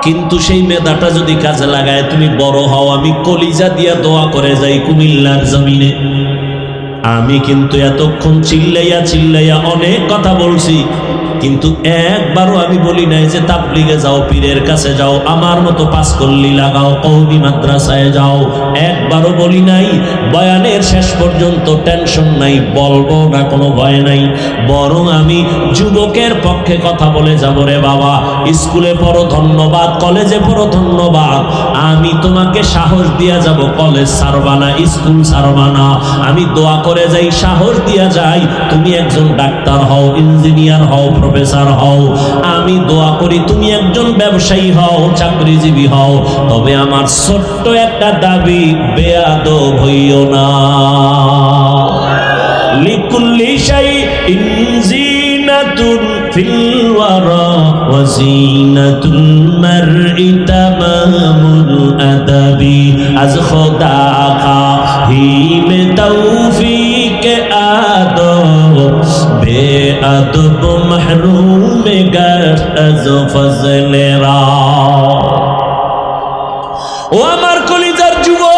কিন্তু সেই মেধাটা যদি কাজে লাগায় তুমি বড় হও, আমি কলিজা দিয়া দোয়া করে যাই কুমিল্লার জমিনে। আমি কিন্তু এতক্ষণ চিল্লাইয়া চিল্লাইয়া অনেক কথা বলছি, কিন্তু একবারও আমি বলি নাই যে তাবলিগে যাও, পীরের কাছে যাও, আমার মতো পাঁচকল্লি লাগাও, কওমি মাদ্রাসায় যাও, একবারও বলি নাই। বয়ানের শেষ পর্যন্ত টেনশন নাই, বলবো না, কোনো ভয় নাই। বরং আমি যুবকের পক্ষে কথা বলে যাব, রে বাবা স্কুলে পড়ো ধন্যবাদ, কলেজে পড়ো ধন্যবাদ, আমি তোমাকে সাহস দিয়া যাব, কলেজ ছাড়বা না, স্কুল ছাড়বা না। আমি দোয়া করে যাই, সাহস দিয়া যাই, তুমি একজন ডাক্তার হও, ইঞ্জিনিয়ার হও, প্রফেসর হও। আমি দোয়া করি তুমি একজন ব্যবসায়ী হও, চাকরিজীবী হও। তবে আমার ছোট্ট একটা দাবি, বেয়াদব হইও না। লিকুল্লি শাইইন জিনাতুন ফিল ওয়ারা ওয়া জিনাতুল মারই তামামুল আদাবি। আজ খোদা কা হি মে তৌফিক আদব, বেআদব মাহরুম গশ আজ ফজলে রা। ও আমার কলিজার যুবক,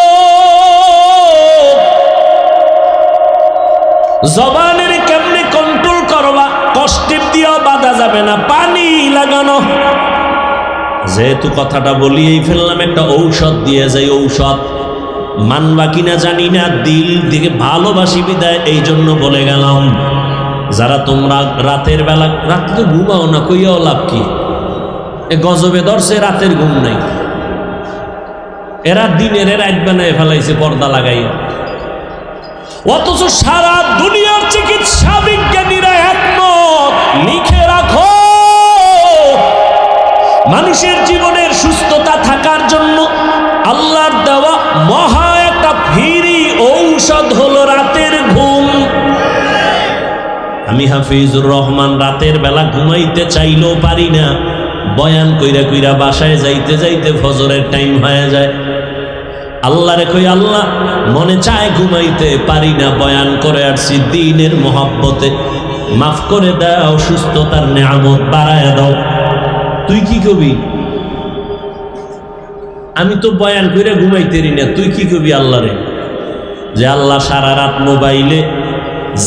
জবানের কেমনে কন্ট্রোল করবা, কষ্টের দিয়েও বাধা যাবে না, পানি লাগানো। যেহেতু কথাটা বলিয়েই ফেললাম, একটা ঔষধ দিয়ে যাই। ঔষধ মানবা কিনা জানি না, দিল দিকে ভালোবাসি বিদায় এই জন্য বলে গেলাম। যারা তোমরা রাতের বেলা, রাতে তো ঘুমাও না, কইয়াও লাভ কি? এ গজবে ধরছে, রাতের ঘুম নাই। এরা দিনের রাত বানায় ফেলাইছে পর্দা লাগাইয়া। অথচ সারা দুনিয়ার চিকিৎসা বিজ্ঞানীরা একমত, লিখে রাখো, মানুষের জীবনের সুস্থতা থাকার জন্য আল্লাহর দেওয়া মহা একটা ফ্রি ঔষধ হলো রাতের ঘুম। আমি হাফিজুর রহমান রাতের বেলা ঘুমাইতে চাইলেও পারি না, বয়ান কইরা কইরা বাসায় যাইতে যাইতে ফজরের টাইম হয়ে যায়। আল্লাহরে কই, আল্লাহ মনে চায় ঘুমাইতে পারি না, বয়ান করে আসছি দ্বীনের মহব্বতে, মাফ করে দাও, সুস্থতার নেয়ামত বাড়ায় দাও। তুই কি কবি? আমি তো বয়ান করে ঘুমাইতেরি না, তুই কি কবি আল্লাহরে? যে আল্লাহ সারা রাত মোবাইলে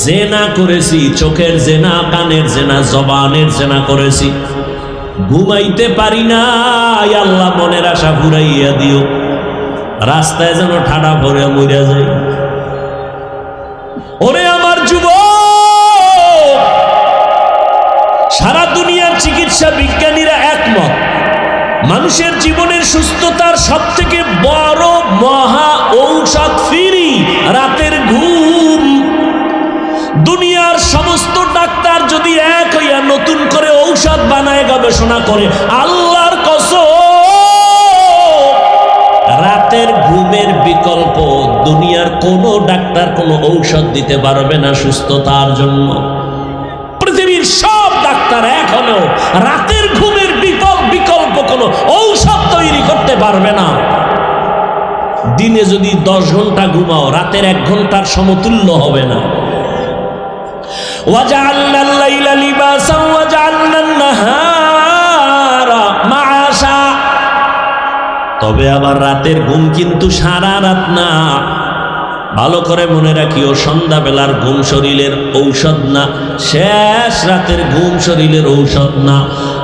জেনা করেছি, চোখের জেনা, কানের জেনা, জবানের জেনা করেছি, ঘুমাইতে পারি না, আল্লাহ মনের আশা ঘুরাইয়া দিও, রাস্তায় যেন ঠাডা ভরে মরিয়া যায়। ওরে আমার যুবক, সারা দুনিয়ার চিকিৎসা বিজ্ঞানীরা একমত, মানুষের জীবনের সুস্থতার সব থেকে বড় মহা ঔষধ ফ্রি রাতের ঘুম। দুনিয়ার সমস্ত ডাক্তার যদি এক হইয়া নতুন করে ঔষধ বানায় গবেষণা করে, আল্লাহর কসম রাতের ঘুমের বিকল্প দুনিয়ার কোনো ডাক্তার কোনো ঔষধ দিতে পারবে না সুস্থতার জন্য। পৃথিবীর সব ডাক্তার এখনো রাতের ঘুমের বিকল্প কোনো ঔষধ তৈরি করতে পারবে না। দিনে যদি 10 ঘন্টা ঘুমাও, রাতের 1 ঘন্টার সমতুল্য হবে না। وَجَعَلْنَا اللَّيْلَ لِبَاسًا وَجَعَلْنَا النَّهَارَ مَعَاشًا। তবে আবার রাতের ঘুম কিন্তু সারা রাত না, ভালো করে মনে রাখিও, সন্ধ্যাবেলার ঘুম শরীরের ঔষধ না, শেষ রাতের ঘুম শরীরের ঔষধ না।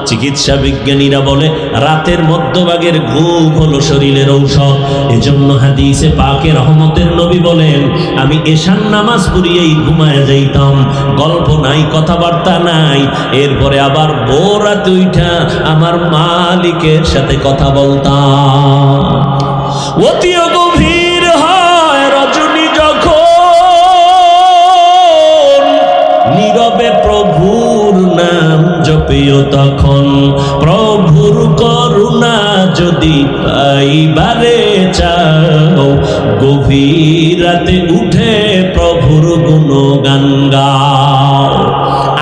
চিকিৎসা বিজ্ঞানীরা বলে রাতের মধ্যভাগের ঘুম হলো শরীরের ঔষধ। এজন্য হাদিসে পাকে রহমতের নবী বলেন, আমি এশার নামাজ পড়িয়েই ঘুমায় যাইতাম, গল্প নাই, কথাবার্তা নাই, এরপরে আবার ভোর রাতে উঠা আমার মালিকের সাথে কথা বলতাম। অতি গভীর হয় রজনী যখন, নীরবে প্রভুর নাম জপিও তখন, প্রভুর করুণা যদি পাইবারে চাও, গভীর রাতে উঠে প্রভুর গুণগান গাও।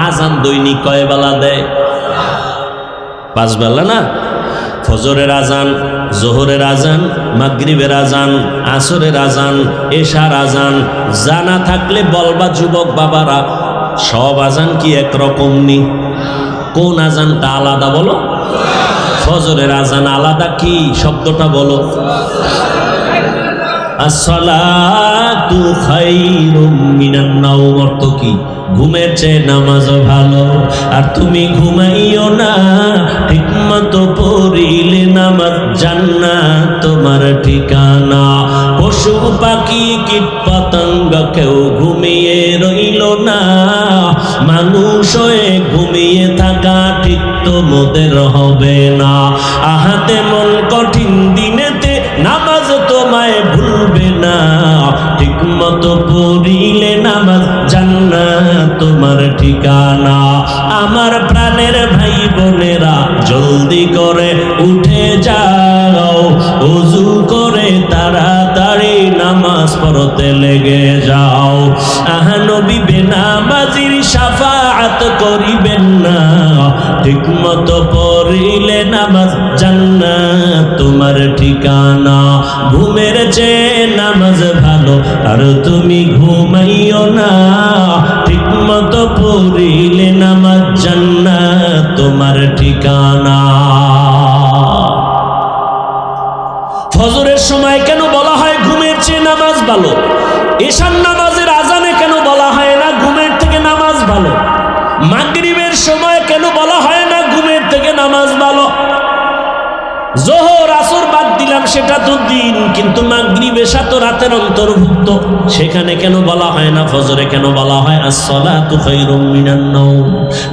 আজান দৈনিক কয় বেলা দেয়? 5 বেলা না? ফজরের আজান, জোহরের আজান, মাগরিবের আজান, আসরের আজান, এশার আজান। জানা থাকলে বলবা যুবক বাবারা, সব আজান কি একরকম নি? কোন আজানটা আলাদা বলো? ফজরের আজান আলাদা, কি শব্দটা বলো? আসসালাতু খায়রুম মিনান নাওম, অর্থ কি? ঘুমের চেয়ে নামাজ ভালো। আর তুমি ঘুমাইও না, ঠিকমতো পড়িলে নামাজ জান্নাত তোমার ঠিকানা। পশু পাখি কীট পতঙ্গ কেউ ঘুমিয়ে রইল না, মানুষ হয়ে ঘুমিয়ে থাকা ঠিক তোমাদের হবে না। আহাতে মন কঠিন দিনেতে নামাজ তোমায় ভুলবে না, ঠিক মতো পড়িলে নামাজ জান্নাত তোমার ঠিকানা। আমার প্রাণের ভাই বোনেরা জলদি করে উঠে যাও, ওযু করে তাড়াতাড়ি নামাজ পড়তে লেগে যাও। আহা নবী বেনামাজির শাফাআত করিবেন না, ঠিক মতো পড়িলে নামাজ জান্নাত তোমার ঠিকানা। ঘুমের চেয়ে নামাজ ভালো, আর তুমি ঘুমাইও না, ঠিক মতো পড়িলে নামাজ জান্নাত তোমার ঠিকানা। ফজরের সময় কেন বলা হয় ঘুমের চেয়ে নামাজ ভালো? এশার নামাজের আজানে কেন বলা হয় না ঘুমের থেকে নামাজ ভালো? মাগরিবের সময় কেন বলা হয় না ঘুমের থেকে নামাজ ভালো? যোহর আসর বাদ দিলাম, সেটা তো দিন, কিন্তু মাগরিব এশা তো রাতের অন্তর্ভুক্ত, সেখানে কেন বলা হয় না? ফজরে কেন বলা হয় আসসালাতু খায়রুম মিনান নাওম,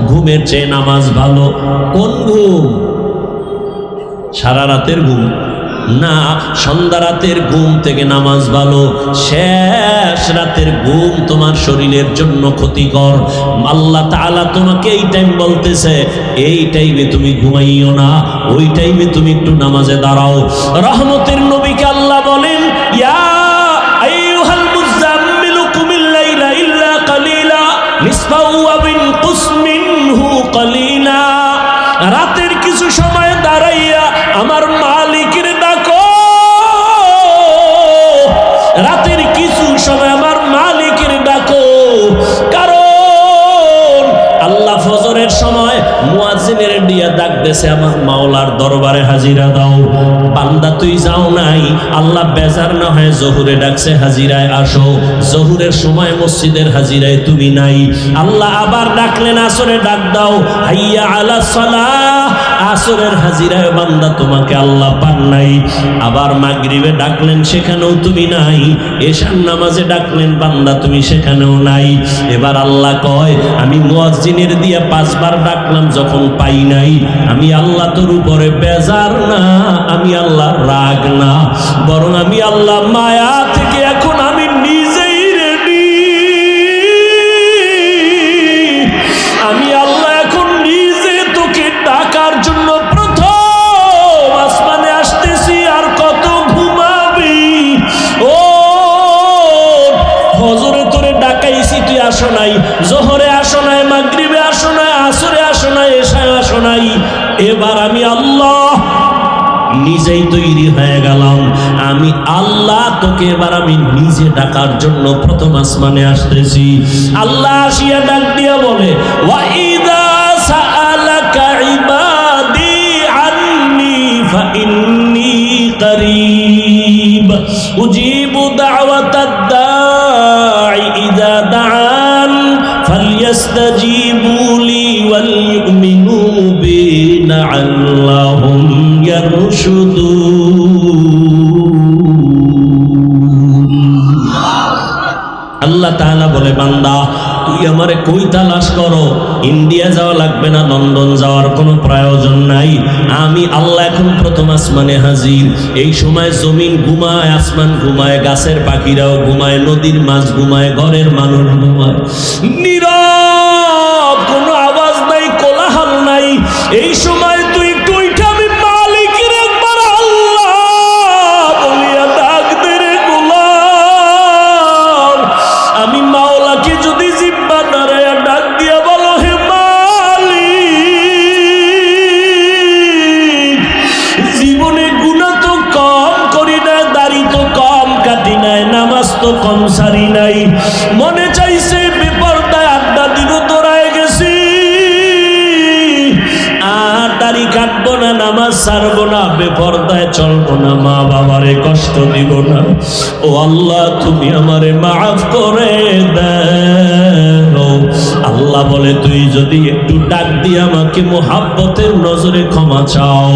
ঘুমের চেয়ে নামাজ ভালো? কোন ঘুম? সারা রাতের ঘুম না, সন্ধ্যা রাতের ঘুম থেকে নামাজ ভালো। শেষ রাতের ঘুম তোমার শরীরের জন্য ক্ষতিকর। আল্লাহ তাআলা তোমাকে এই টাইম বলতেছে, এই টাইমে তুমি ঘুমাইও না, ওই টাইমে তুমি একটু নামাজে দাঁড়াও। রহমতের নবীকে আল্লাহ বলেন, ইয়া আইয়ুহাল মুযাম্মিলু কুমিল লাইলা ইল্লা কালিলা নিসফাহু আও ইনকুস মিনহু কালিলা। রাতের কিছু সময় দাঁড়াইয়া আমার মালিকের ডাকো, রাতের কিছু সময় আমার মালিকের ডাকো। কারণ আল্লাহ ফজরের সময় মুয়াজ্জিনের দিয়া ডাক দেছে, আমার মাওলার দরবারে হাজিরা দাও। বান্দা তুই যাও নাই, আল্লাহ বেজার না হয় জোহরে ডাকছে, হাজিরায় আসো। জোহরের সময় মসজিদের হাজিরায় তুমি নাই, আল্লাহ আবার ডাকলেন আসরে ডাক দাও, হাইয়া আলাস সালাহ। আসরের হাজিরায় বান্দা তোমাকে আল্লাহ পান নাই। আবার মাগরিবে ডাকলেন, সেখানেও তুমি নাই। এশার নামাজে ডাকলেন বান্দা, তুমি সেখানেও নাই। এবার আল্লাহ কয়, আমি মুয়াজ্জিনের দিয়া 5 বার ডাকলাম, যখন পাই নাই, আমি আল্লাহ তোর উপরে বেজার না, আমি আল্লাহ রাগ না, বরং আমি আল্লাহ মায়া থেকে এখন আমি নিজেই রেডি। আমি আল্লাহ এখন নিজে তোকে ডাকার জন্য প্রথম আসমানে আসতেছি। আর কত ঘুমাবি? ও ফজরে তোরে ডাকাইছি, তুই আসো নাই, জোহরে আসো নাই, মাগরিবে আসো নাই, আসরে আসো নাই, এশায় আসো নাই। এবার আমি আল্লাহ নিজেই তৈরি হয়ে গেলাম, আমি আল্লাহ তোকে এবার আমি নিজে ডাকার জন্য প্রথম আসমানে আসতেছি। আল্লাহ আসিয়া ডাক দিয়া বলে, ওয়াইদা সাআলাকা ইবাদি আন্নি ফাইন্নী করিব উজিবু দাওয়াতাদ দাঈ ইযা দাআন ফালইস্তাজিবু লি ওয়াল ইউমিনু বি লাআল্লাহুম আল্লাহ তাআলা বলে, বান্দা তুই আমারে কই তালাশ করো? ইন্ডিয়া যাওয়া লাগবে না, লন্ডন যাওয়ার কোনো প্রয়োজন নাই। আমি আল্লাহ এখন প্রথম আসমানে হাজির। এই সময় জমিন ঘুমায়, আসমান ঘুমায়, গাছের পাখিরাও ঘুমায়, নদীর মাছ ঘুমায়, ঘরের মানুষ ঘুমায়। নীরব, কোনো আওয়াজ নাই, কোলাহল নাই। এই সময় তুই একটু উঠে আমি মালিকের একবার আল্লাহ বলিয়া ডাক দে রে গোলাম। আমি মাওলাকে যদি জিব্বা নাড়ায়া ডাক দিয়া বলো, হে মালিক, জীবনে গুনাহ তো কম করি না, দাড়ি তো কম কাটি নাই, নামাজ তো কম সারি নাই, মনে চাইছে বেপরদায় আড্ডা দিব, দৌড়ায় গেছি। আর নামাজ ছাড়বো না, বেপরদায় চলবো না, মা বাবারে কষ্ট দিব না। ও আল্লাহ, তুমি আমারে মাফ করে দাও। আল্লাহ বলে, তুই যদি একটু ডাক দিয়ে আমাকে মোহাব্বতের নজরে ক্ষমা চাও,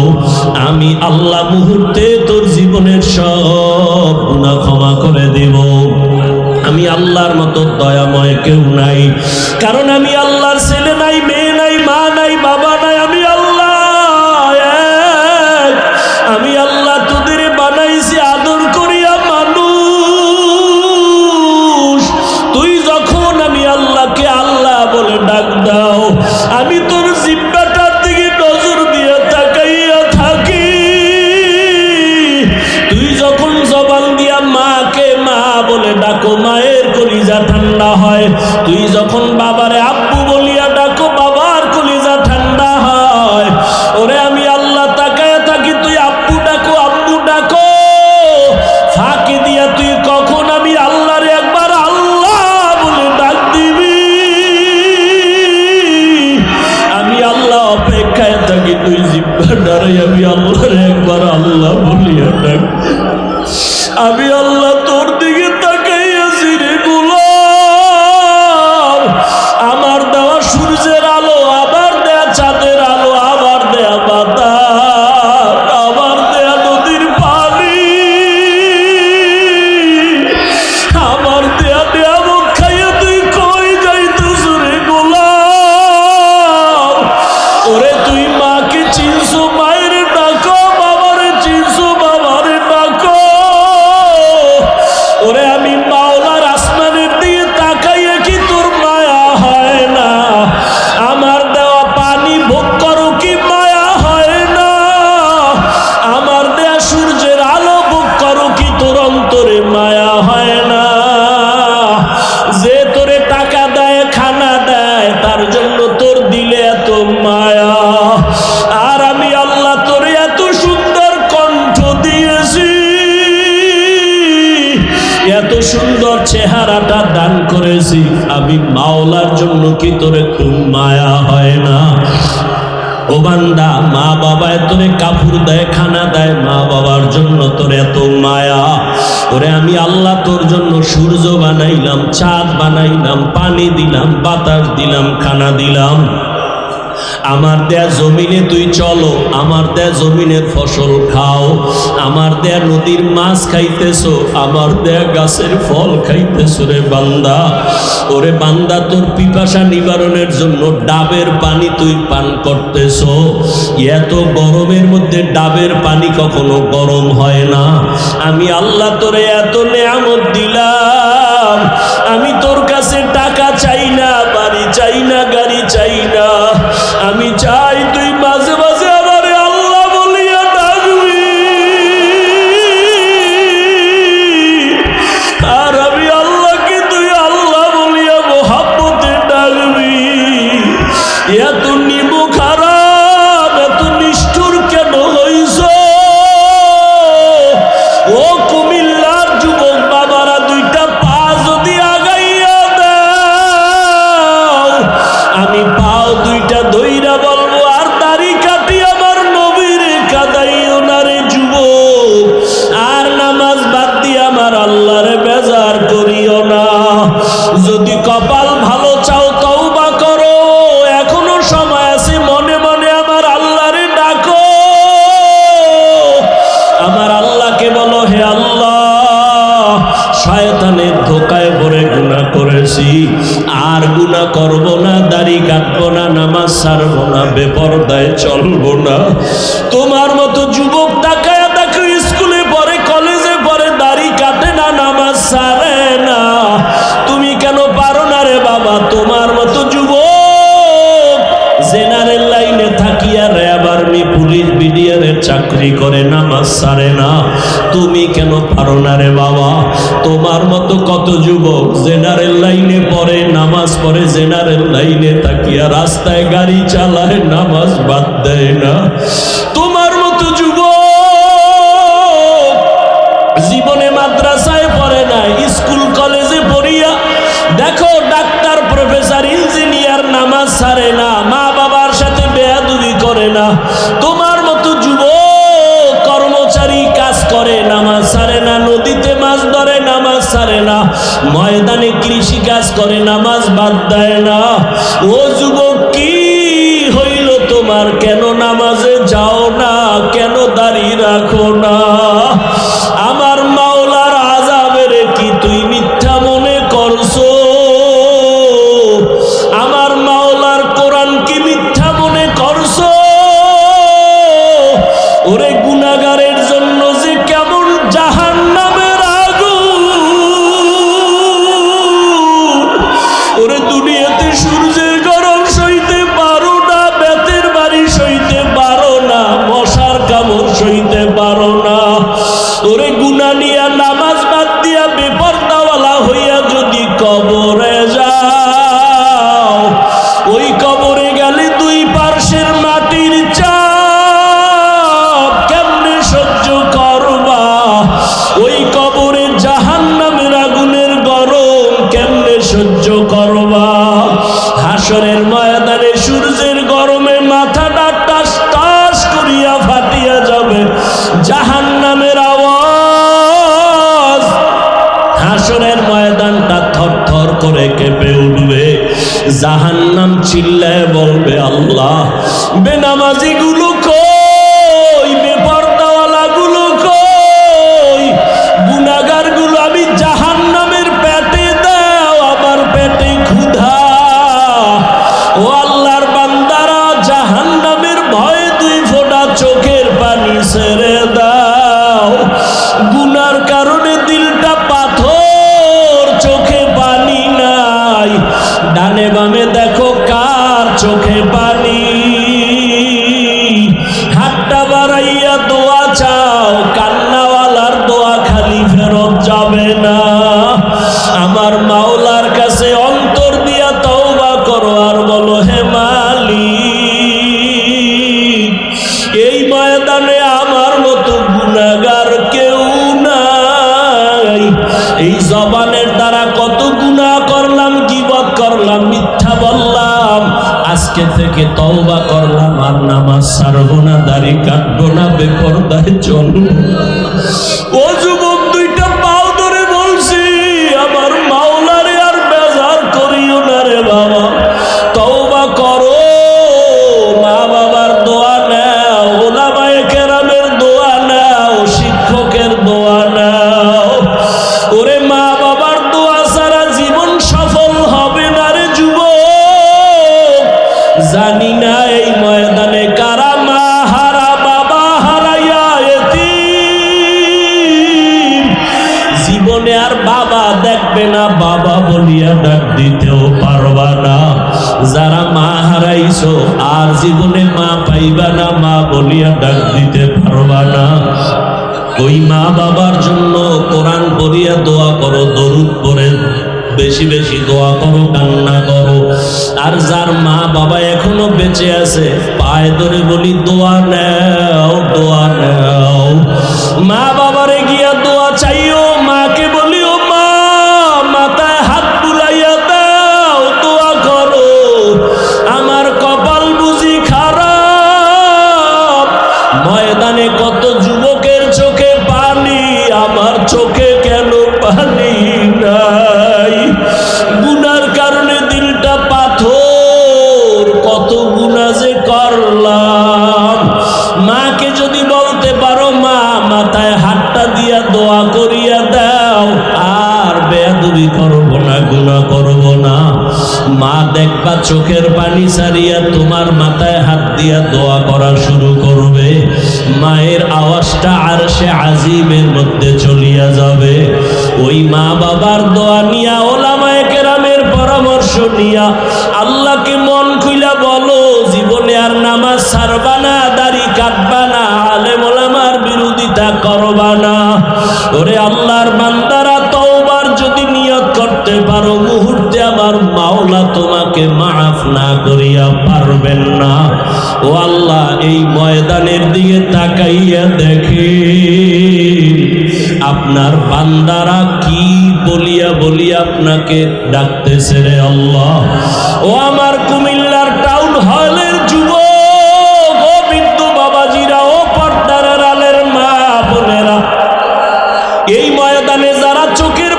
আমি আল্লাহ মুহূর্তে তোর জীবনের সব গুনাহ ক্ষমা করে দেব। আমি আল্লাহর মতো দয়াময় কেউ নাই, কারণ আমি আল্লাহর ছেলে নাই, মেয়ে নাই, মা নাই, বাবা নাই, আমি আল্লাহ এক। আমি আল্লাহ তোদের বানাইছি আদর করিয়া মানুষ। তুই যখন আমি আল্লাহকে আল্লাহ বলে ডাক দাও, আমি তোর জিব্বাটার দিকে নজর দিয়ে তাকাইয়া থাকি। তুই যখন জবান দিয়া মাকে মা বলে ডাকো, মায়ের কলিজা ঠান্ডা হয়। তুই যখন বাবারে আব্বু বলিয়া ডাকো, বাবার কলিজা ঠান্ডা হয়। ওরে আমি আল্লাহ তাকায় থাকি, তুই আব্বু ডাকো, আব্বু ডাকো। ফাঁকি দিয়া তুই কখন আমি আল্লাহরে একবার আল্লাহ বলে ডাক দিবি। আমি আল্লাহ অপেক্ষায় থাকি, তুই জিব্বা ডারাই আমি আল্লাহরে একবার আল্লাহ বলিয়া ডাক। আমি আল্লাহ তোর দিকে তাকাইয়াছি রে গোলাম। আমার দেওয়া সূর্যের আলো, আবার দেয়া চাঁদের আলো, আবার দেয়া বাতাস, আবার দেয়া নদীর পানি, আমার দেয়া নিয়ামত খাইয়া তুই কই যাইতেছ রে গোলাম? ওরে তুই মাকে চিনছো, মায়ের ডাকো, বাবারে চিনছো, বাবারে ডাকো। ওরে আমি মাওলার আসমানের দিকে তাকাইয়া কি তোর মায়া হয় না? আমার দেওয়া পানি ভোগ করো কি মায়া হয় না? আমার দেয়া সূর্যের আলো ভোগ করো কি তোর অন্তরে মায়া হয় না? যে তোরে টাকা দেয়, খানা দেয়, তার জন্য তোর দিলে এত মায়া। আর আমি আল্লাহ তোরে এত সুন্দর কণ্ঠ দিয়েছি, এত সুন্দর চেহারাটা দান করেছি, আমি মাওলার জন্য কি তোর একটু মায়া হয় না? ও বান্দা, মা বাবায় তোরে কাপড় দেয়, খানা দেয়, মা বাবার জন্য তোর এত মায়া। ওরে আমি আল্লাহ তোর জন্য সূর্য বানাইলাম, চাঁদ বানাইলাম, পানি দিলাম, বাতাস দিলাম, খানা দিলাম। আমার দেয়া জমিনে তুই চলো, আমার দেয়া জমিনের ফসল খাও, আমার দেয়া নদীর মাছ খাইতেছো, আমার দেয়া গাছের ফল খাইতেছো রে বান্দা। ওরে বান্দা, তোর পিপাসা নিবারণের জন্য ডাবের পানি তুই পান করতেছো। এত গরমের মধ্যে ডাবের পানি কখনো গরম হয় না। আমি আল্লাহ তোরে এত নেয়ামত দিলাম, আমি তোর কাছে টাকা চাই না, বাড়ি চাই না, গাড়ি চাই না। আমি চাই তুই মাঝে মাঝে আমারে আল্লাহ বলিয়া ডাকবি। আর আমি আল্লাহকে তুই আল্লাহ বলিয়া মোহাব্বতে ডাকবি। এত নিমু খারাপ, এত নিষ্ঠুর কেন হইছ? ও কুমিল্লার যুবক বাবারা, দুইটা পা যদি আগাইয়া দাও, আমি পাও দুইটা ধইরা বলবো, আর দাড়ি কাটি আমার নবীরে কাদাইও না রে যুবক। আর নামাজ বাদ দিয়ে আমার আল্লাহরে বেজার করিও না। যদি কপাল ভালো চাও, তওবা করো, এখনো সময় আছে। মনে মনে আমার আল্লাহরে ডাকো, আমার আল্লাহকে বলো, হে আল্লাহ, শয়তানের ধোকায় পড়ে গুনাহ করেছি, আর গুনাহ করব না, দাড়ি কাটবো না, নামাজ ছাড়বো না, বেপরদায় চলবো না। তোমার মতো যুবক তাকায়া দেখো, স্কুলে পড়ে, কলেজে পড়ে, দাড়ি কাটে না, নামাজ ছাড়ে না। তুমি কেন পারো না রে বাবা? তোমার মতো যুবক জেনারেল লাইনে থাকিয়া র্যাব, আর্মি, পুলিশ, বিডিআরের চাকরি করে, নামাজ ছাড়ে না। তুমি কেন পারো না রে বাবা? তোমার মতো কত যুবক জেনারেল লাইনে পড়ে, নামাজ পড়ে, জেনারেল লাইনে থাকিয়া রাস্তায় গাড়ি চালায়, নামাজ বাদ দেয় না। তোমার মতো যুবক জীবনে মাদ্রাসায় পড়ে না, স্কুল কলেজে পড়িয়া দেখো ডাক্তার, প্রফেসর, ইঞ্জিনিয়ার, নামাজ ছাড়ে না, মা বাবার সাথে বেয়াদবি করে না। তোমার মতো যুবক কাজ করে, নামাজ বাদ দেয় না। ও যুবক, কি হইল তোমার? কেন নামাজে যাও না? কেন দাড়ি রাখো না? আমার মাওলার আযাবের কি তুই মিথ্যা মনে করছো? আমার মাওলার কোরআন কি মিথ্যা মনে করছো? ওরে গুনাহগারের জন্য যে কেমন জাহান্নামের আগুন! ওরে দুনিয়াতে সূর্যের গরম সইতে পারো না, বেতের বাড়ি সইতে পারো না, মশার কামড় সইতে পারো না। ওরে গুনাহ নিয়া নামাজ বাদ দিয়া বেপরদাওয়ালা হইয়া যদি কবরে যাও, ওই কবরে গেলে দুই পার্শ্বের মাটির চাপ কেমনে সহ্য করবা? ওই কবরে জাহান্নামের আগুনের গরম কেমনে সহ্য করবা? হাসরের ময়দানে সূর্যের গরমে মাথাটা টাস টাস করিয়া ফাটিয়া যাবে, জাহান্নামের আওয়াজ। হাসরের ময়দানটা থরথর করে কেঁপে উঠবে, জাহান্নাম চিল্লায় বলবে, আল্লাহ, বেনামাজি গুলো কই? বেপরদাওয়ালা গুলো কই? গুনাহগার গুলো আমি জাহান্নামের পেটে দাও, আমার পেটে ক্ষুধা। ও আল্লাহর বান্দারা, জাহান্নামের ভয়ে দুই ফোঁটা চোখের পানি ছেড়ে দাও। গুনার কারণে দিলটা পাথর, চোখে পানি নাই। ডানে বামে দেখো কার চোখে পানি। হাতটা বাড়াইয়া দোয়া চাও, কান্নাওয়ালার দোয়া খালি ফেরত যাবে না। আমার মাওলার কাছে অন্তর দিয়া তওবা করো আর বলো, হে মালিক, এই ময়দানে আমার মতো গুনাহগার কেউ নাই। এই জবানের দ্বারা কত গুনাহ করলাম, গীবত করলাম, মিথ্যা বললাম। আজকে থেকে তওবা করলাম, আর নামাজ ছাড়বো না, দাড়ি কাটবো না, বেপরদায় চলবো না। ও যুবক, দুইটা পাও ধরে বলছি, আমার মাওলারে আর বেজার করিও না রে বাবা। তওবা করো, মা বাবার দোয়া নাও, ওলামায়ে কেরামের দোয়া নাও, শিক্ষকের দোয়া নাও। ওরে মা বাবার দোয়া ছাড়া জীবন সফল হবে না রে যুবক। জানি না এই ময়দানে কারা মা হারা, বাবা হারাইয়া এতিম। জীবনে আর বাবা দেখবে না, বাবা বলিয়া ডাক দিতেও পারবা না। যারা মা হারাইছো আর জীবনে মা পাইবা না, মা বলিয়া ডাক দিতে পারবা না। ওই মা বাবার জন্য কোরআন পড়িয়া দোয়া করো, দরুদ পড়ে বেশি বেশি দোয়া করো, কান্না করো। আর যার মা বাবা এখনো বেঁচে আছে, পায়ে ধরে বলি, দোয়া নাও, দোয়া নাও। মা বাবারে গিয়া দোয়া চাইও, মাকে বলিও, মা, মাথায় হাত বুলাইয়া দাও, দোয়া করো। আমার কপাল বুঝি খারাপ, ময়দানে কত যুবকের চোখে পানি, আমার চোখে কেন পানি নাই? গুনার কারণে দিলটা পাথর, কত গুনাহ যে করলাম। মাকে যদি বলতে পারো, মা, মাথায় হাতটা দিয়া দোয়া করিয়া দাও, আর বেয়াদবি করব না, গুনাহ করব না। মা দেখবা চোখের পানি ছাড়িয়া তোমার মাথায় হাত দিয়া দোয়া করা শুরু করবে। মায়ের আওয়াজটা আরশে আজিমের মধ্যে চলিয়া যাবে। ওই মা বাবার দোয়া নিয়া, ওলামায়ে কেরামের পরামর্শ নিয়া আল্লাহকে মন খুইলা বলো, জীবনে আর নামাজ ছাড়বা না, দাড়ি কাটবা না, আলেম ওলামার বিরোধিতা করবা না। ওরে আল্লাহর বান্দারা, তওবার যদি নিয়ত করতে পারো, মুহূর্তে আমার মাওলা তোমাকে মাফ না করিয়া পারবেন না। ও আল্লাহ, এই ময়দানের দিকে তাকাইয়া দেখে আপনার বান্দারা কি বলিয়া বলিয়া আপনাকে ডাকতেছে রে আল্লাহ। ও আমার কুমিল্লার টাউন হলের যুবক, ও বৃদ্ধ বাবাজিরা, ও পর্দার আড়ালের মা বোনেরা, এই ময়দানে যারা চোখের